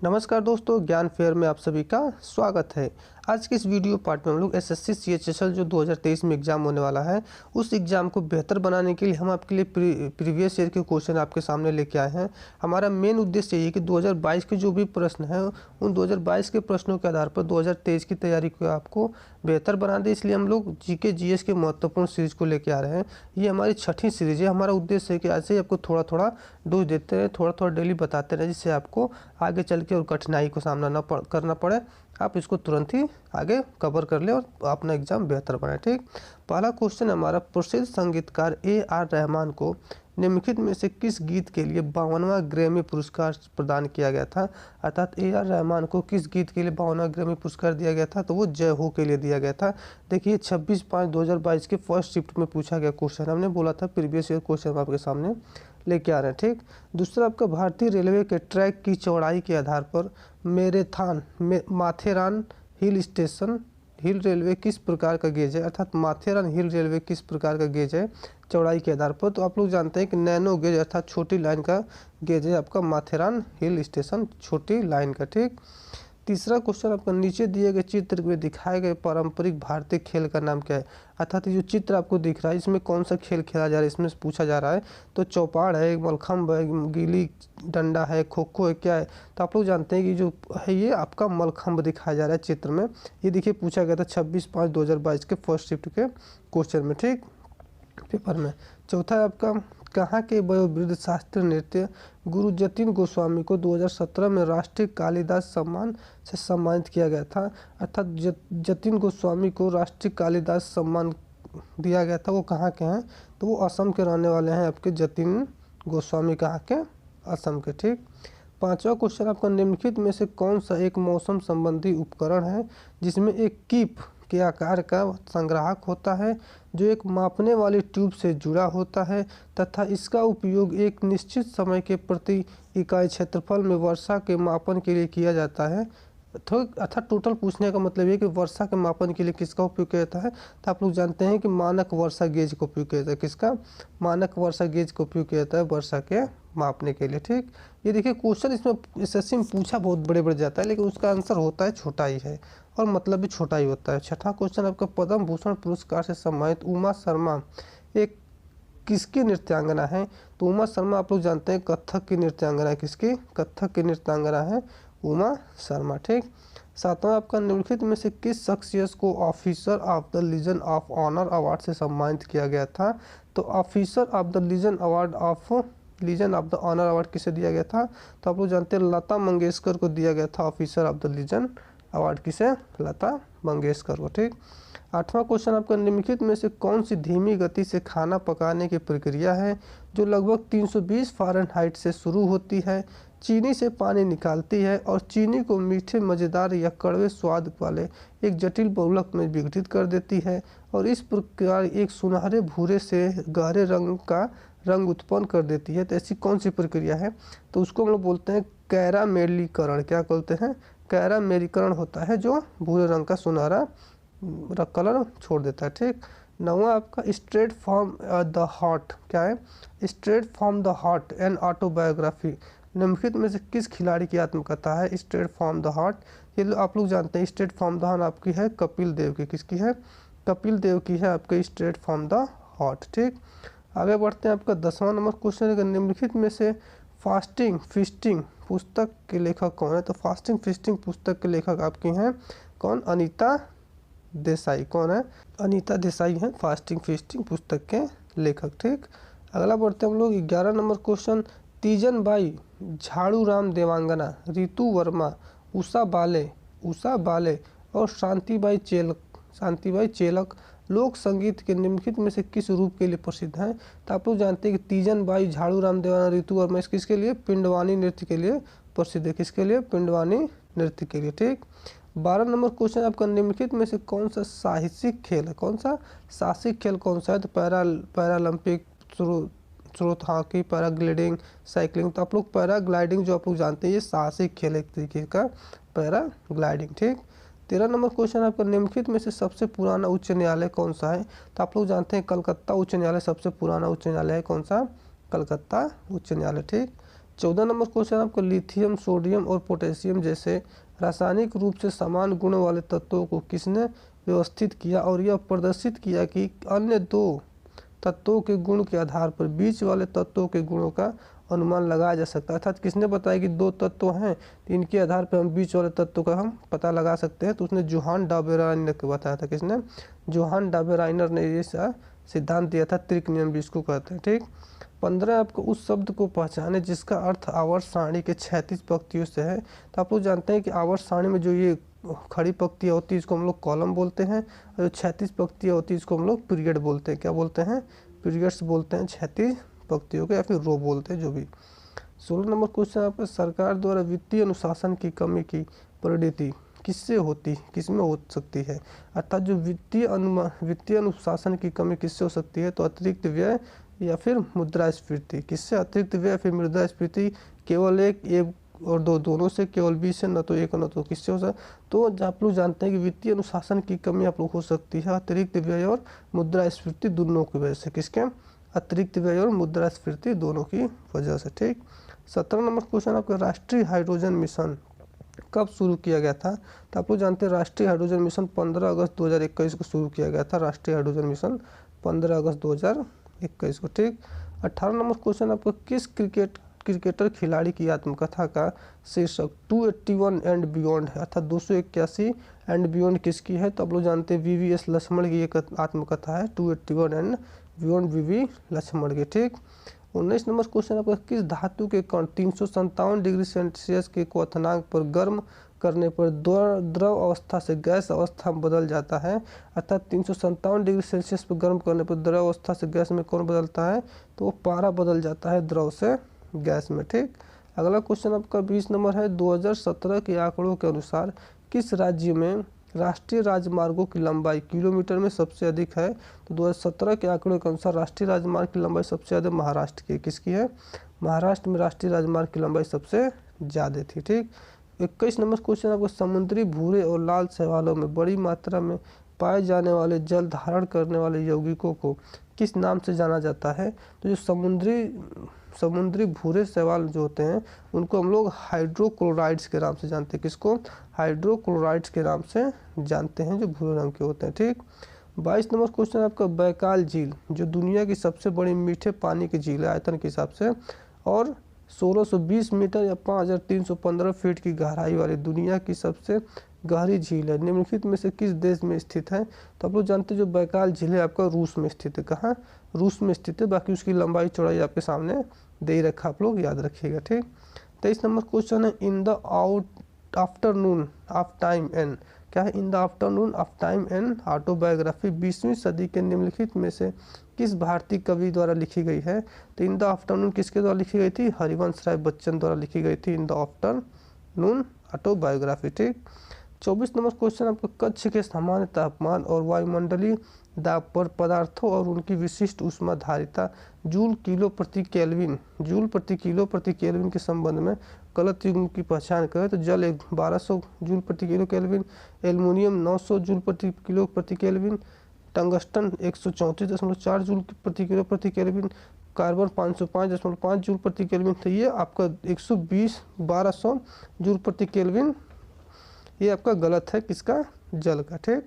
नमस्कार दोस्तों, ज्ञान फेयर में आप सभी का स्वागत है। आज के इस वीडियो पार्ट में हम लोग एसएससी सीएचएसएल जो 2023 में एग्ज़ाम होने वाला है, उस एग्ज़ाम को बेहतर बनाने के लिए हम आपके लिए प्रीवियस ईयर के क्वेश्चन आपके सामने लेके आए हैं। हमारा मेन उद्देश्य ये है कि 2022 के जो भी प्रश्न हैं, उन 2022 के प्रश्नों के आधार पर 2023 की तैयारी को आपको बेहतर बना दे, इसलिए हम लोग जीके जीएस के महत्वपूर्ण सीरीज को लेके आ रहे हैं। ये हमारी छठी सीरीज है। हमारा उद्देश्य है कि ऐसे ही आपको थोड़ा थोड़ा डोज देते रहे, थोड़ा थोड़ा डेली बताते रहे, जिससे आपको आगे चल के और कठिनाई को सामना करना पड़े, आप इसको तुरंत ही आगे कवर कर ले और अपना एग्जाम बेहतर बनाए। ठीक, पहला क्वेश्चन हमारा, प्रसिद्ध संगीतकार AR रहमान को निम्नलिखित में से किस गीत के लिए 52वां ग्रैमी पुरस्कार प्रदान किया गया था। अर्थात AR रहमान को किस गीत के लिए 52वां ग्रैमी पुरस्कार दिया गया था, तो वो जय हो के लिए दिया गया था। देखिए 26/5/2022 के फर्स्ट शिफ्ट में पूछा गया क्वेश्चन, हमने बोला था प्रीवियस ईयर क्वेश्चन आपके सामने लेके आ रहे हैं। ठीक, दूसरा आपका, भारतीय रेलवे के ट्रैक की चौड़ाई के आधार पर मैराथन माथेरान हिल रेलवे किस प्रकार का गेज है। अर्थात माथेरान हिल रेलवे किस प्रकार का गेज है चौड़ाई के आधार पर, तो आप लोग जानते हैं कि नैनो गेज अर्थात छोटी लाइन का गेज है आपका माथेरान हिल स्टेशन, छोटी लाइन का। ठीक, तीसरा क्वेश्चन आपका, नीचे दिए गए चित्र में दिखाए गए पारंपरिक भारतीय खेल का नाम क्या है। अर्थात ये जो चित्र आपको दिख रहा है, इसमें कौन सा खेल खेला जा रहा है, इसमें पूछा जा रहा है। तो चौपाड़ है, मलखम्ब है, गिल्ली डंडा है, खो खो है, क्या है। तो आप लोग जानते हैं कि जो है ये आपका मलखम्ब दिखाया जा रहा है चित्र में। ये देखिए पूछा गया था 26/5/2022 के फर्स्ट शिफ्ट के क्वेश्चन में, ठीक, पेपर में। चौथा है आपका, कहाँ के वयोवृद्ध शास्त्रीय नृत्य गुरु जतिन गोस्वामी को 2017 में राष्ट्रीय कालिदास सम्मान से सम्मानित किया गया था। अर्थात जतिन गोस्वामी को राष्ट्रीय कालिदास सम्मान दिया गया था, वो कहाँ के हैं, तो वो असम के रहने वाले हैं आपके जतिन गोस्वामी, कहाँ के, असम के। ठीक, पांचवा क्वेश्चन आपका, निम्नलिखित में से कौन सा एक मौसम संबंधी उपकरण है जिसमें एक कीप के आकार का संग्राहक होता है जो एक मापने वाली ट्यूब से जुड़ा होता है तथा इसका उपयोग एक निश्चित समय के प्रति इकाई क्षेत्रफल में वर्षा के मापन के लिए किया जाता है। अर्थात टोटल पूछने का मतलब ये कि वर्षा के मापन के लिए किसका उपयोग किया जाता है, तो आप लोग जानते हैं कि मानक वर्षा गेज का उपयोग किया जाता है। किसका, मानक वर्षा गेज का उपयोग किया जाता है वर्षा के मापने के लिए। ठीक, ये देखिए क्वेश्चन इसमें एसएससी में पूछा बहुत बड़े बड़े जाता है, लेकिन उसका आंसर होता है छोटा ही है और मतलब भी छोटा ही होता है। छठा क्वेश्चन आपका, पद्म भूषण पुरस्कार से सम्मानित उमा शर्मा एक किसकी नृत्यांगना है। तो उमा शर्मा आप लोग जानते हैं कथक की नृत्यांगना है। किसकी, कथक की नृत्यांगना है उमा शर्मा। ठीक, सातवां आपका, निम्नलिखित में से किस शख्सियत को officer of the Legion of Honour award से सम्मानित किया गया था। तो officer of the Legion of the Honour award किसे दिया गया था, तो आप लोग जानते हैं लता मंगेशकर को दिया गया था officer of the Legion award, किसे, लता मंगेशकर को। ठीक, आठवां क्वेश्चन आपका, निम्नलिखित में से कौन सी धीमी गति से खाना पकाने की प्रक्रिया है जो लगभग 320 फ़ारेनहाइट से शुरू होती है, चीनी से पानी निकालती है और चीनी को मीठे, मज़ेदार या कड़वे स्वाद वाले एक जटिल बहुलक में विघटित कर देती है और इस प्रकार एक सुनहरे भूरे से गहरे रंग का रंग उत्पन्न कर देती है। तो ऐसी कौन सी प्रक्रिया है, तो उसको हम लोग बोलते हैं कैरामेलीकरण। क्या बोलते हैं, कैरामेलीकरण होता है जो भूरे रंग का सुनहरा कलर छोड़ देता है। ठीक, नौवां आपका, स्ट्रेट फ्रॉम द हार्ट, क्या है, straight from the heart an autobiography निम्नलिखित में से किस खिलाड़ी की आत्मकथा है। स्ट्रेट फ्रॉम द हार्ट, ये आप लोग जानते हैं स्ट्रेट फ्रॉम द हार्ट आपकी है कपिल देव की। किसकी है, कपिल देव की है आपके स्ट्रेट फ्रॉम द हार्ट। ठीक, आगे बढ़ते हैं। आपका 10वां नंबर क्वेश्चन है, निम्नलिखित में से फास्टिंग फीस्टिंग पुस्तक के लेखक कौन है। तो फास्टिंग फीस्टिंग पुस्तक के लेखक आपकी हैं कौन, अनीता देसाई। कौन है, अनीता देसाई हैं फास्टिंग फीस्टिंग पुस्तक के लेखक। ठीक, अगला बढ़ते हैं हम लोग 11 नंबर क्वेश्चन, तीजन बाई झाड़ूराम देवांगना, रितु वर्मा, उषा बाले और शांतिबाई चेलक लोक संगीत के निम्नलिखित में से किस रूप के लिए प्रसिद्ध हैं। तो आप लोग जानते हैं कि तीजन बाई झाड़ूराम देवांगना, रितु वर्मा इस किसके लिए, पिंडवानी नृत्य के लिए प्रसिद्ध है। किसके लिए, पिंडवानी नृत्य के लिए। ठीक, 12 नंबर क्वेश्चन आपका, निम्नलिखित में से कौन सा साहसिक खेल है, कौन सा साहसिक खेल कौन सा है। तो पैरालंपिक, स्रोत हॉकी, पैराग्लाइडिंग, साइकिलिंग। तो आप लोग पैराग्लाइडिंग जो आप लोग जानते हैं ये साहसिक खेल एक तरीके का पैराग्लाइडिंग। ठीक, 13 नंबर क्वेश्चन आपका, निम्नलिखित में से सबसे पुराना उच्च न्यायालय कौन सा है। तो आप लोग जानते हैं कलकत्ता उच्च न्यायालय सबसे पुराना उच्च न्यायालय है। कौन सा, कलकत्ता उच्च न्यायालय। ठीक, 14 नंबर क्वेश्चन आपका लिथियम, सोडियम और पोटेशियम जैसे रासायनिक रूप से समान गुणों वाले तत्वों को किसने व्यवस्थित किया और यह प्रदर्शित किया कि अन्य दो तत्वों के गुण के आधार पर बीच वाले तत्वों के गुणों का अनुमान लगाया जा सकता है। अर्थात किसने बताया कि दो तत्व हैं तो इनके आधार पर हम बीच वाले तत्व का हम पता लगा सकते हैं, तो उसने जोहान डाबेराइनर को बताया था। किसने? जोहान डाबेराइनर ने ये सिद्धांत दिया था, त्रिक नियम भी इसको कहते हैं। ठीक। 15 आपको उस शब्द को पहचाने जिसका अर्थ आवर्त सारणी के 36 पंक्तियों से है। तो आप लोग जानते हैं कि आवर्त सारणी में जो ये खड़ी पंक्तियाँ होती है इसको हम लोग कॉलम बोलते हैं, और जो 36 पंक्तियाँ होती है इसको हम लोग पीरियड बोलते हैं। क्या बोलते हैं? पीरियड्स बोलते हैं 36 पंक्तियों के, या फिर रो बोलते हैं, जो भी। 16 नंबर क्वेश्चन आपका सरकार द्वारा वित्तीय अनुशासन की कमी की परिणति किससे होती, किसमें हो सकती है? अर्थात जो वित्तीय अनुशासन की कमी किससे हो सकती है? तो अतिरिक्त व्यय या फिर मुद्रास्फीति। किससे? अतिरिक्त व्यय या फिर मुद्रास्फीति। केवल एक और दो, दोनों से, केवल 20 से, न तो एक और न तो किससे हो सकता? तो आप लोग जानते हैं कि वित्तीय अनुशासन की कमी आप लोग हो सकती है अतिरिक्त व्यय और मुद्रास्फीति दोनों की वजह से। किसके? अतिरिक्त व्यय और मुद्रास्फीति दोनों की वजह से। ठीक। 17 नंबर क्वेश्चन आपका राष्ट्रीय हाइड्रोजन मिशन कब शुरू किया गया था? तो आप लोग जानते हैं राष्ट्रीय हाइड्रोजन मिशन 15 अगस्त 2021 को शुरू किया गया था। राष्ट्रीय हाइड्रोजन मिशन 15 अगस्त 2021 को। ठीक। 18 नंबर क्वेश्चन आपको किस क्रिकेटर खिलाड़ी की आत्मकथा का शीर्षक 281 एंड बियॉन्ड है? अर्थात 281 एंड बियॉन्ड किसकी है? तो आप लोग जानते हैं VVS लक्ष्मण की एक आत्मकथा है, 281 एंड बियॉन्ड VV लक्ष्मण की। ठीक। 19 नंबर क्वेश्चन आपका किस धातु के कण 357 डिग्री सेल्सियस के क्वथनांक पर गर्म करने पर द्रव अवस्था से गैस अवस्था में बदल जाता है? अर्थात 357 डिग्री सेल्सियस पर गर्म करने पर द्रव अवस्था से गैस में कौन बदलता है? तो वो पारा बदल जाता है द्रव से गैस में। ठीक। अगला क्वेश्चन आपका 20 नंबर है 2017 के आंकड़ों के अनुसार किस राज्य में राष्ट्रीय राजमार्गों की लंबाई किलोमीटर में सबसे अधिक है? तो 2017 के आंकड़ों के अनुसार राष्ट्रीय राजमार्ग की लंबाई सबसे ज़्यादा महाराष्ट्र की। किसकी है? महाराष्ट्र में राष्ट्रीय राजमार्ग की लंबाई सबसे ज़्यादा थी। ठीक। 21 नंबर क्वेश्चन आपको समुद्री भूरे और लाल शैवालों में बड़ी मात्रा में पाए जाने वाले जल धारण करने वाले यौगिकों को किस नाम से जाना जाता है? तो जो समुद्री भूरे शैवाल जो होते हैं उनको हम लोग हाइड्रोक्लोराइड्स के नाम से जानते हैं। किसको? हाइड्रोक्लोराइड्स के नाम से जानते हैं, जो भूरे रंग के होते हैं। ठीक। 22 नंबर क्वेश्चन आपका बैकाल झील जो दुनिया की सबसे बड़ी मीठे पानी की झील है आयतन के हिसाब से, और 1620 मीटर या 5315 फीट की गहराई वाली दुनिया की सबसे गहरी झील है, निम्नलिखित में से किस देश में स्थित है? तो आप लोग जानते हैं जो बैकाल झील है आपका रूस में स्थित है। कहाँ? रूस में स्थित है। बाकी उसकी लंबाई चौड़ाई आपके सामने दे ही रखा, आप लोग याद रखिएगा। ठीक। 23 नंबर क्वेश्चन है in the afternoon of time an. क्या है? In the afternoon of time an autobiography 20वीं सदी के निम्नलिखित में से किस भारतीय कवि द्वारा लिखी गई है? तो इन द आफ्टरनून किसके द्वारा लिखी गई थी? हरिवंश राय बच्चन द्वारा लिखी गई थी इन द आफ्टरनून ऑटोबायोग्राफी। ठीक। 24 नंबर क्वेश्चन आपको कक्ष के सामान्य तापमान और वायुमंडलीय दाब पर पदार्थों और उनकी विशिष्ट ऊष्माधारिता जूल प्रति किलो प्रति केल्विन के संबंध में गलत युग्म की पहचान करें। तो जल 1200 जूल प्रति किलो केल्विन, एल्युमिनियम 900 जूल प्रति किलो प्रति केल्विन, टंगस्टन 134.4 जूल प्रति किलो प्रति केल्विन, कार्बन 505.5 जूल प्रति केल्विन। तो ये आपका 1200 जूल प्रति केल्विन ये आपका गलत है। किसका? जल का। ठीक।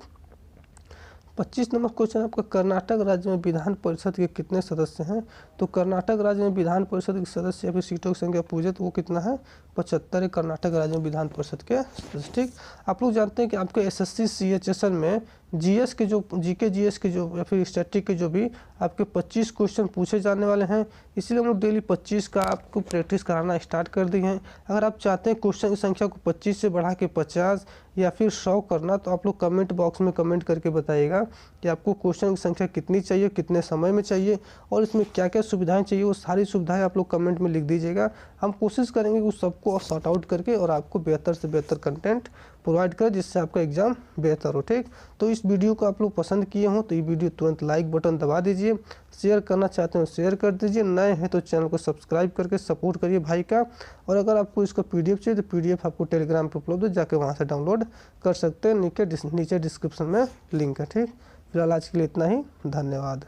25 नंबर क्वेश्चन आपका कर्नाटक राज्य में विधान परिषद के कितने सदस्य हैं? तो कर्नाटक राज्य में विधान परिषद के सदस्य या फिर सीटों की संख्या पूछे तो वो कितना है? 75 है कर्नाटक राज्य में विधान परिषद के सदस्य। ठीक। आप लोग जानते हैं कि आपके SSC CHSL में GS के जो GS के जो या फिर स्टैटिक के जो भी आपके 25 क्वेश्चन पूछे जाने वाले हैं, इसीलिए हम लोग डेली 25 का आपको प्रैक्टिस कराना स्टार्ट कर दिए हैं। अगर आप चाहते हैं क्वेश्चन की संख्या को 25 से बढ़ा के 50 या फिर 100 करना, तो आप लोग कमेंट बॉक्स में कमेंट करके बताइएगा कि आपको क्वेश्चन की संख्या कितनी चाहिए, कितने समय में चाहिए और इसमें क्या क्या सुविधाएं चाहिए। वो सारी सुविधाएं आप लोग कमेंट में लिख दीजिएगा। हम कोशिश करेंगे उस सबको सॉर्ट आउट करके और आपको बेहतर से बेहतर कंटेंट प्रोवाइड करें जिससे आपका एग्जाम बेहतर हो। ठीक। तो इस वीडियो को आप लोग पसंद किए हों तो ये वीडियो तुरंत लाइक बटन दबा दीजिए, शेयर करना चाहते हो शेयर कर दीजिए, नए हैं तो चैनल को सब्सक्राइब करके सपोर्ट करिए भाई का। और अगर आपको इसका PDF चाहिए तो PDF आपको टेलीग्राम पर उपलब्ध है, जाके वहाँ से डाउनलोड कर सकते हैं। नीचे डिस्क्रिप्शन में लिंक है। ठीक। फिलहाल आज के लिए इतना ही, धन्यवाद।